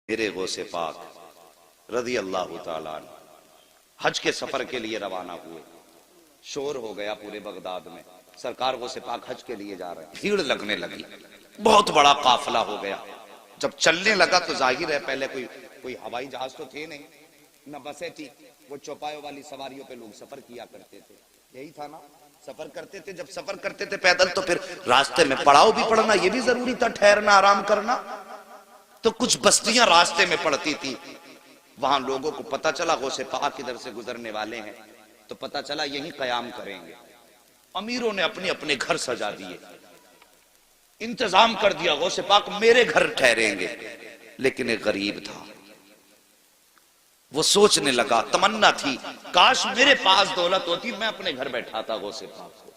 میرے غوث پاک رضی اللہ تعالیٰ عنہ حج کے سفر کے لیے روانہ ہوئے۔ شور ہو گیا پورے بغداد میں، سرکار غوث پاک حج کے لیے جا رہے ہیں، بھیڑ لگنے لگی، بہت بڑا قافلہ ہو گیا۔ جب چلنے لگا تو ظاہر ہے پہلے کوئی ہوائی جہاز تو تھے نہیں، نہ بسیں تھی، وہ چوپایوں والی سواریوں پہ لوگ سفر کیا کرتے تھے، یہی تھا نا، سفر کرتے تھے۔ جب سفر کرتے تھے پیدل تو پھر راستے میں پڑاؤ بھی پڑنا، یہ بھی ضروری تھا، ٹھہرنا، آرام کرنا۔ تو کچھ بستیاں راستے میں پڑتی تھی، وہاں لوگوں کو پتا چلا غوث پاک ادھر سے گزرنے والے ہیں، تو پتا چلا یہیں قیام کریں گے۔ امیروں نے اپنے اپنے گھر سجا دیے، انتظام کر دیا، غوث پاک میرے گھر ٹھہریں گے۔ لیکن ایک غریب تھا، وہ سوچنے لگا، تمنا تھی کاش میرے پاس دولت ہوتی، میں اپنے گھر بیٹھاتا غوث پاک کو،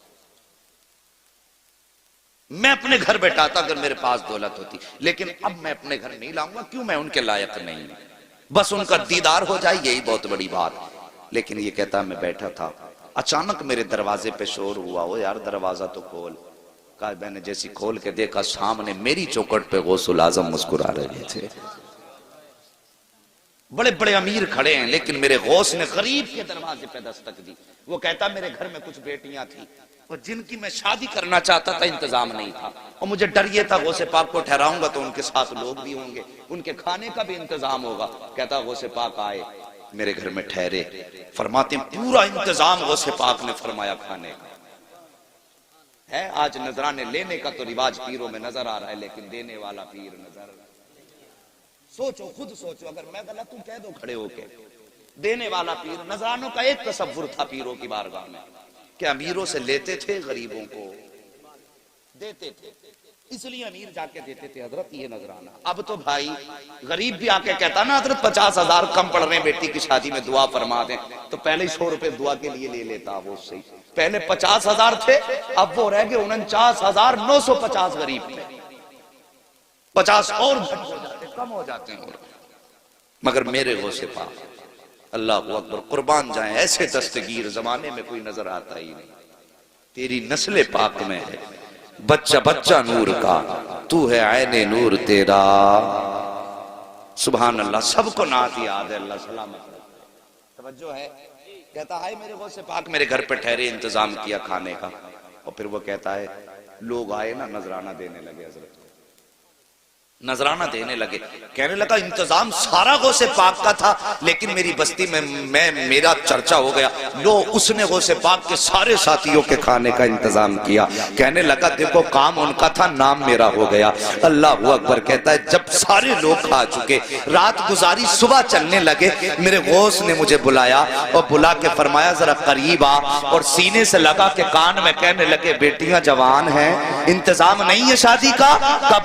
میں اپنے گھر بیٹھاتا اگر میرے پاس دولت ہوتی، لیکن اب میں اپنے گھر نہیں لاؤں گا، کیوں، میں ان کے لائق نہیں، بس ان کا دیدار ہو جائے یہی بہت بڑی بات۔ لیکن یہ کہتا میں بیٹھا تھا، اچانک میرے دروازے پہ شور ہوا، وہ یار دروازہ تو کھول۔ کہا میں نے جیسی کھول کے دیکھا، سامنے میری چوکھٹ پہ غوث الاعظم مسکرا رہے تھے۔ بڑے بڑے امیر کھڑے ہیں، لیکن میرے غوث نے غریب کے دروازے پہ دستک دی۔ وہ کہتا میرے گھر میں کچھ بیٹیاں تھیں اور جن کی میں شادی کرنا چاہتا تھا، انتظام نہیں تھا، اور مجھے ڈر یہ تھا غوث پاک کو ٹھہراؤں گا تو ان کے ساتھ لوگ بھی ہوں گے، ان کے کھانے کا بھی انتظام ہوگا۔ کہتا غوث پاک آئے، میرے گھر میں ٹھہرے، فرماتے ہیں پورا انتظام غوث پاک نے فرمایا کھانے کا ہے۔ آج نذرانے لینے کا تو رواج پیروں میں نظر آ رہا ہے، لیکن دینے والا پیر نظر، سوچو، خود سوچو، اگر میں غلط ہوں کہہ دو کھڑے ہو کے، دینے والا پیر۔ نذرانوں کا ایک تصور تھا پیروں کی بارگاہ میں کہ امیروں سے لیتے تھے، غریبوں کو دیتے تھے، اس لیے امیر جا کے دیتے تھے حضرت یہ نذرانہ۔ اب تو بھائی غریب بھی آ کے کہتا نا حضرت 50,000 کم پڑ رہے ہیں بیٹی کی شادی میں، دعا فرما دیں، تو پہلے 100 روپے دعا کے لیے لے لیتا وہ اس سے۔ پہلے 50,000 تھے، اب وہ رہ گئے 49,950 غریب تھے، 50 اور گھٹ ہو جاتے، کم ہو جاتے ہیں۔ مگر میرے غوث پاک اللہ اکبر، قربان جائیں، ایسے دستگیر زمانے میں کوئی نظر آتا ہی نہیں۔ تیری نسل پاک میں ہے بچہ بچہ نور کا، تو ہے عین نور تیرا۔ سبحان اللہ، سب کو نعت یاد ہے، اللہ سلامت رکھے۔ توجہ ہے، کہتا ہے میرے غوث پاک میرے گھر پہ ٹھہرے، انتظام کیا کھانے کا، اور پھر وہ کہتا ہے لوگ آئے نا نذرانہ دینے لگے، حضرت نذرانہ دینے لگے، کہنے لگا انتظام سارا غوث پاک کا تھا، لیکن میری بستی میں میرا چرچا ہو گیا، لو اس نے غوث پاک کے سارے ساتھیوں کے کھانے کا انتظام کیا۔ کہنے لگا دیکھو کام ان کا تھا، نام میرا ہو گیا۔ اللہ اکبر، کہتا ہے جب سارے لوگ کھا چکے، رات گزاری، صبح چلنے لگے، میرے غوث نے مجھے بلایا اور بلا کے فرمایا ذرا قریب آ، اور سینے سے لگا کے کان میں کہنے لگے بیٹیاں جوان ہیں، انتظام نہیں ہے شادی کا؟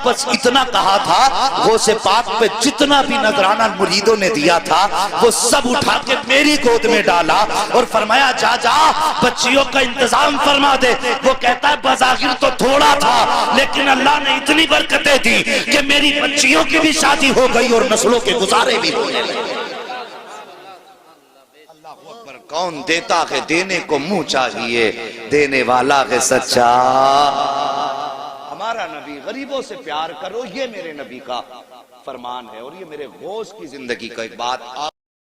بس اتنا کہا تھا، غوث پاک پہ جتنا بھی نذرانہ مریدوں نے دیا تھا وہ سب اٹھا کے میری گود میں ڈالا اور فرمایا جا جا بچیوں کا انتظام فرما دے۔ وہ کہتا ہے بظاہر تو تھوڑا تھا، لیکن اللہ نے اتنی برکتیں دی کہ میری بچیوں کی بھی شادی ہو گئی اور نسلوں کے گزارے بھی ہونے لگے۔ اللہ اکبر، کون دیتا ہے دینے کو منہ چاہیے، دینے والا ہے سچا۔ ہمارا نبی غریبوں سے پیار کرو، یہ میرے نبی کا فرمان ہے، اور یہ میرے غوث کی زندگی کا ایک بات